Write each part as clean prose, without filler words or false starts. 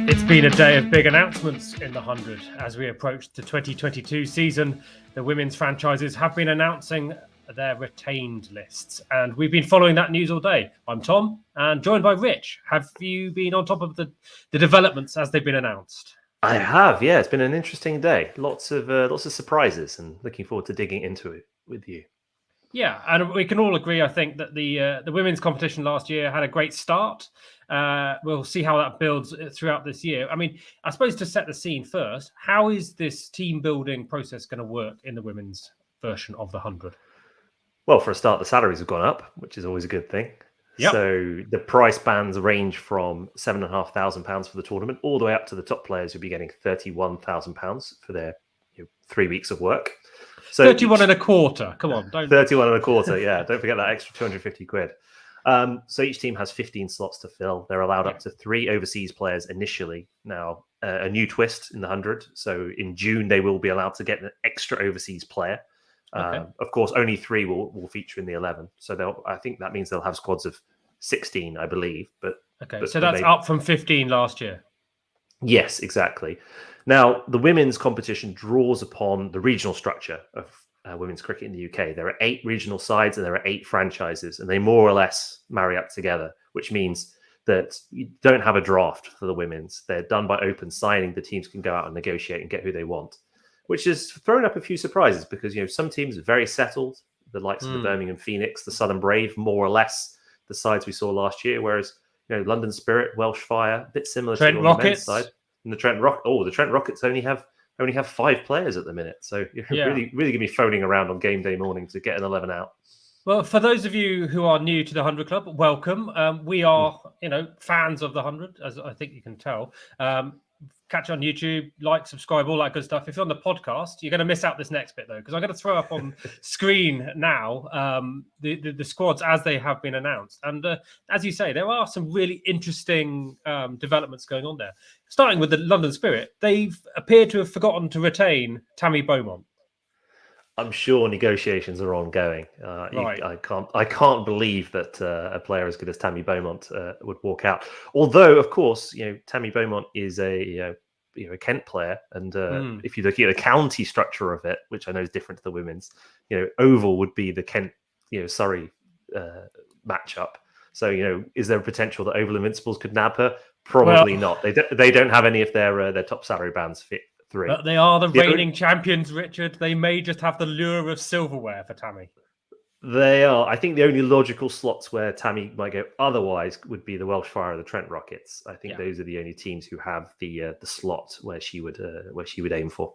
It's been a day of big announcements in the 100. As we approach the 2022 season, the women's franchises have been announcing their retained lists, and we've been following that news all day. I'm Tom, and joined by Rich. Have you been on top of the developments as they've been announced? I have, yeah. It's been an interesting day. Lots of surprises, and looking forward to digging into it with you. Yeah, and we can all agree, I think, that the women's competition last year had a great start. We'll see how that builds throughout this year. I mean, I suppose to set the scene first, how is this team building process going to work in the women's version of the 100? Well, for a start, the salaries have gone up, which is always a good thing. Yep. So the price bands range from £7,500 for the tournament all the way up to the top players who'll be getting £31,000 for their 3 weeks of work. So 31 and a quarter. Come on, don't 31 and a quarter. Yeah, don't forget that extra 250 quid. So each team has 15 slots to fill. They're allowed up to 3 overseas players initially. Now, a new twist in the 100. So in June, they will be allowed to get an extra overseas player. Okay. Of course, only 3 will feature in the 11. So I think that means they'll have squads of 16, I believe. But so that's up from 15 last year. Yes, exactly. Now, the women's competition draws upon the regional structure of women's cricket in the UK. There are 8 regional sides and there are 8 franchises, and they more or less marry up together, which means that you don't have a draft for the women's. They're done by open signing. The teams can go out and negotiate and get who they want, which has thrown up a few surprises because, some teams are very settled, the likes of the Birmingham Phoenix, the Southern Brave, more or less the sides we saw last year, whereas London Spirit, Welsh Fire, a bit similar Trent to Rockets. the men's side. And the Trent Rockets only have 5 players at the minute. So you're really going to be phoning around on game day morning to get an 11 out. Well, for those of you who are new to the 100 Club, welcome. We are, fans of the 100, as I think you can tell. Catch on YouTube, like, subscribe, all that good stuff. If you're on the podcast, you're going to miss out this next bit, though, because I'm going to throw up on screen now the squads as they have been announced. And as you say, there are some really interesting developments going on there. Starting with the London Spirit, they've appeared to have forgotten to retain Tammy Beaumont. I'm sure negotiations are ongoing. Right. I can't believe that a player as good as Tammy Beaumont would walk out. Although, of course, Tammy Beaumont is a Kent player, and if you look at the county structure of it, which I know is different to the women's, Oval would be the Kent Surrey matchup. So is there a potential that Oval Invincibles could nab her? Probably not. They don't have any of their top salary bands fit. But they are the reigning champions, Richard. They may just have the lure of silverware for Tammy. They are. I think the only logical slots where Tammy might go otherwise would be the Welsh Fire or the Trent Rockets. I think those are the only teams who have the slot where she would aim for.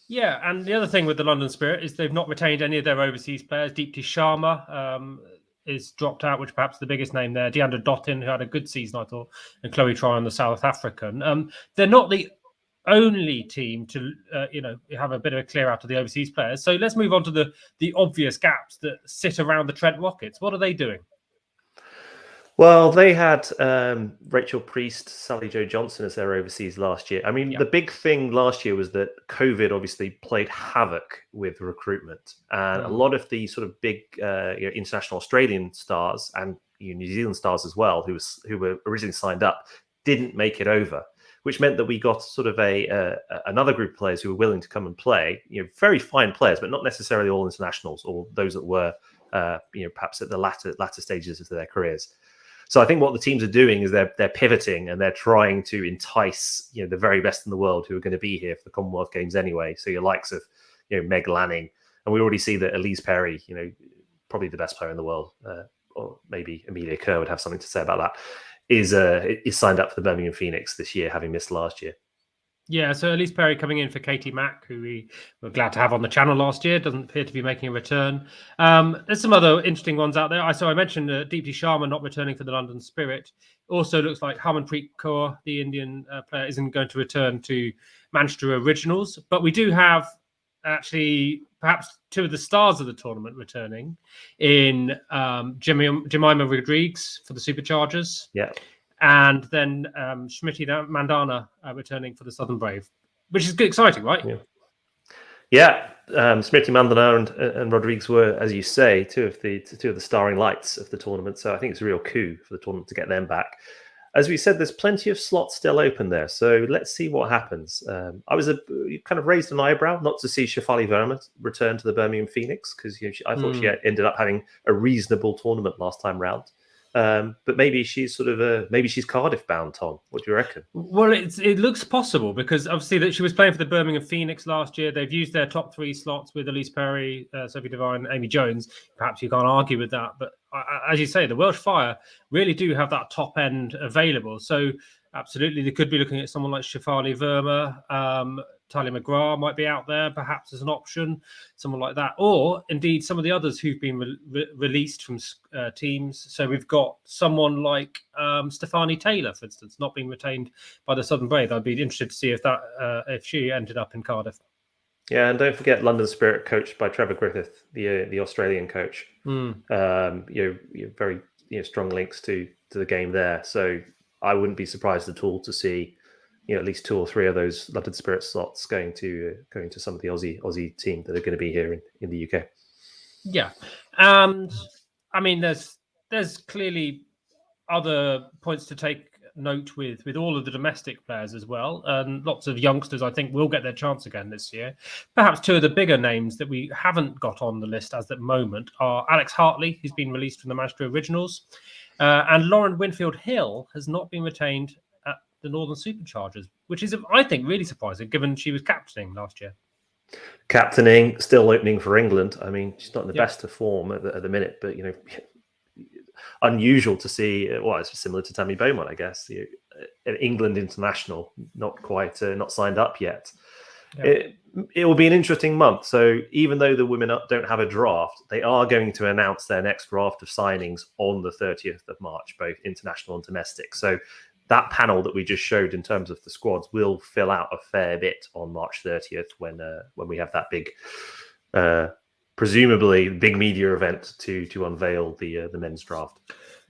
Yeah, and the other thing with the London Spirit is they've not retained any of their overseas players. Deepti Sharma is dropped out, which perhaps the biggest name there. Deandra Dottin, who had a good season, I thought, and Chloe Tryon, the South African. They're not the only team to have a bit of a clear out of the overseas players. So let's move on to the obvious gaps that sit around the Trent Rockets. What are they doing? Well, they had Rachel Priest, Sally Jo Johnson as their overseas last year. I mean, the big thing last year was that COVID obviously played havoc with recruitment, and a lot of the sort of big international Australian stars and New Zealand stars as well, who were originally signed up, didn't make it over, which meant that we got sort of another group of players who were willing to come and play, very fine players, but not necessarily all internationals or those that were, perhaps at the latter stages of their careers. So I think what the teams are doing is they're pivoting and they're trying to entice, the very best in the world who are going to be here for the Commonwealth Games anyway. So your likes of, Meg Lanning, and we already see that Elise Perry, probably the best player in the world, or maybe Amelia Kerr would have something to say about that, is signed up for the Birmingham Phoenix this year, having missed last year. Yeah, so Elise Perry coming in for Katie Mack, who we were glad to have on the channel last year, doesn't appear to be making a return. There's some other interesting ones out there. I mentioned Deepti Sharma not returning for the London Spirit. Also looks like Harmanpreet Kaur, the Indian player, isn't going to return to Manchester Originals. But we do have actually perhaps 2 of the stars of the tournament returning in Jemima Rodrigues for the Superchargers. Yeah. And then Smriti Mandana returning for the Southern Brave, which is exciting, right? Yeah. Smriti Mandana and Rodrigues were, as you say, two of the starring lights of the tournament. So I think it's a real coup for the tournament to get them back. as we said, there's plenty of slots still open there. So let's see what happens. I was kind of raised an eyebrow not to see Shefali Verma return to the Birmingham Phoenix, because I thought she ended up having a reasonable tournament last time round. But maybe she's maybe she's Cardiff bound, Tom. What do you reckon? Well, it looks possible, because obviously that she was playing for the Birmingham Phoenix last year. They've used their top 3 slots with Elise Perry, Sophie Devine, Amy Jones. Perhaps you can't argue with that. But as you say, the Welsh Fire really do have that top end available. So absolutely, they could be looking at someone like Shefali Verma. Talia McGrath might be out there, perhaps as an option, someone like that, or indeed some of the others who've been released from teams. So we've got someone like Stefani Taylor, for instance, not being retained by the Southern Brave. I'd be interested to see if she ended up in Cardiff. Yeah, and don't forget London Spirit, coached by Trevor Griffith, the Australian coach. Very strong links to the game there. So I wouldn't be surprised at all to see at least 2 or 3 of those London Spirit slots going to some of the Aussie team that are going to be here in the UK. Yeah, and I mean, there's clearly other points to take note with all of the domestic players as well, and lots of youngsters I think will get their chance again this year. Perhaps 2 of the bigger names that we haven't got on the list as the moment are Alex Hartley, who's been released from the Manchester Originals, and Lauren Winfield Hill has not been retained at the Northern Superchargers, which is, I think, really surprising given she was captaining last year. Captaining, still opening for England. I mean, she's not in the best of form at the minute, but unusual to see. Well, it's similar to Tammy Beaumont, I guess. An England international, not signed up yet. Yeah. It will be an interesting month. So even though the women don't have a draft, they are going to announce their next draft of signings on the 30th of March, both international and domestic. So that panel that we just showed in terms of the squads will fill out a fair bit on March 30th when we have that big, presumably big media event to unveil the men's draft.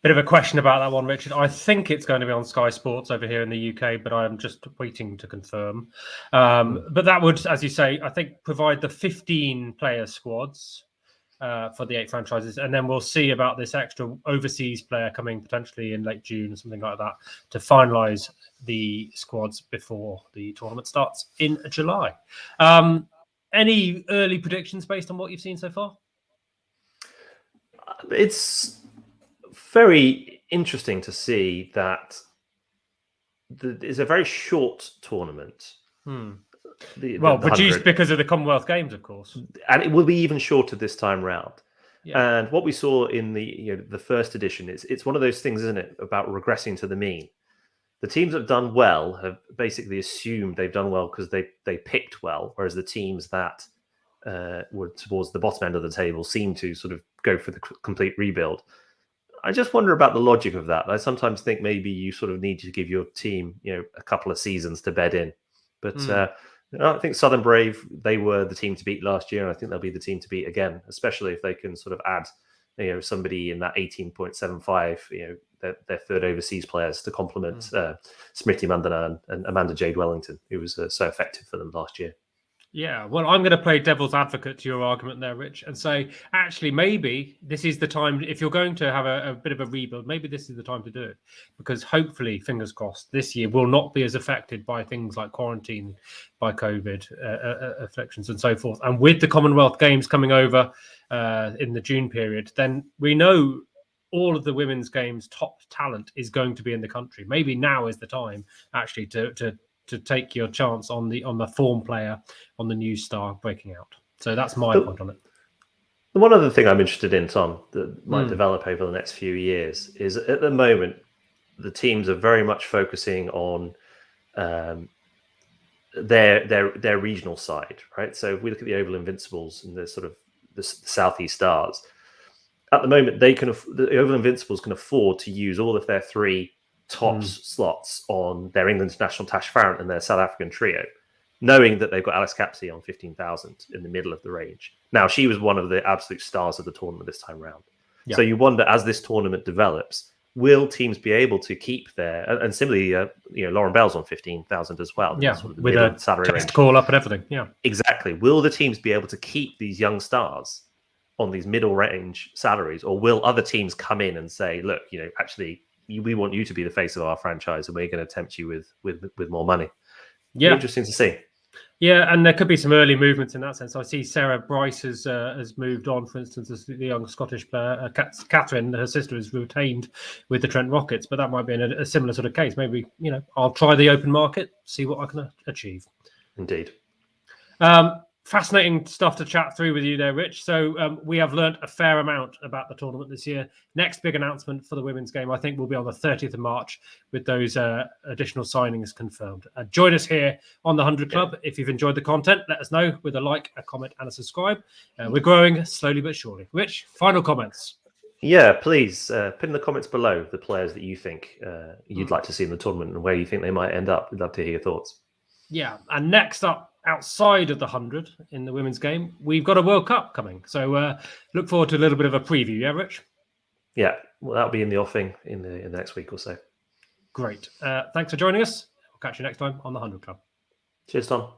Bit of a question about that one, Richard. I think it's going to be on Sky Sports over here in the UK, but I'm just waiting to confirm. But that would, as you say, I think provide the 15-player squads for the 8 franchises, and then we'll see about this extra overseas player coming potentially in late June or something like that to finalise the squads before the tournament starts in July. Any early predictions based on what you've seen so far? It's very interesting to see that it's a very short tournament. Reduced because of the Commonwealth Games, of course, and it will be even shorter this time round. Yeah. And what we saw in the first edition is it's one of those things, isn't it, about regressing to the mean. The teams that have done well have basically assumed they've done well because they picked well, whereas the teams that were towards the bottom end of the table seem to sort of go for the complete rebuild. I just wonder about the logic of that. I sometimes think maybe you sort of need to give your team, a couple of seasons to bed in. But I think Southern Brave, they were the team to beat last year, and I think they'll be the team to beat again, especially if they can sort of add, somebody in that 18.75, their third overseas players to complement Smriti Mandana and Amanda Jade Wellington, who was so effective for them last year. Yeah, well, I'm going to play devil's advocate to your argument there, Rich, and say, actually, maybe this is the time, if you're going to have a bit of a rebuild, maybe this is the time to do it, because hopefully, fingers crossed, this year will not be as affected by things like quarantine, by COVID afflictions and so forth. And with the Commonwealth Games coming over in the June period, then we know all of the women's games top talent is going to be in the country. Maybe now is the time, actually, to take your chance on the form player, on the new star breaking out. So that's my point on it. The one other thing I'm interested in, Tom, that might develop over the next few years is at the moment, the teams are very much focusing on their regional side, right? So if we look at the Oval Invincibles and the sort of the Southeast Stars, at the moment, the Oval Invincibles can afford to use all of their 3 tops slots on their England international Tash Farrant and their South African trio, knowing that they've got Alice Capsey on 15,000 in the middle of the range. Now, she was one of the absolute stars of the tournament this time round. Yeah. So you wonder, as this tournament develops, will teams be able to keep their, and similarly, Lauren Bell's on 15,000 as well. Yeah, sort of with a salary range call up and everything. Yeah, exactly. Will the teams be able to keep these young stars on these middle range salaries, or will other teams come in and say, look, actually, we want you to be the face of our franchise, and we're going to tempt you with more money. Yeah, interesting to see. Yeah, and there could be some early movements in that sense. I see Sarah Bryce has moved on, for instance, as the young Scottish player. Catherine, her sister, is retained with the Trent Rockets, but that might be in a similar sort of case. Maybe, I'll try the open market, see what I can achieve. Indeed. Fascinating stuff to chat through with you there, Rich. So we have learnt a fair amount about the tournament this year. Next big announcement for the women's game, I think, will be on the 30th of March with those additional signings confirmed. Join us here on the 100 Club. Yeah. If you've enjoyed the content, let us know with a like, a comment, and a subscribe. We're growing slowly but surely. Rich, final comments. Yeah, please put in the comments below the players that you think you'd like to see in the tournament and where you think they might end up. We'd love to hear your thoughts. Yeah, and next up, outside of the 100 in the women's game, we've got a World Cup coming. So look forward to a little bit of a preview. Yeah, Rich? Yeah, well, that'll be in the offing in the next week or so. Great. Thanks for joining us. We'll catch you next time on the 100 Club. Cheers, Tom.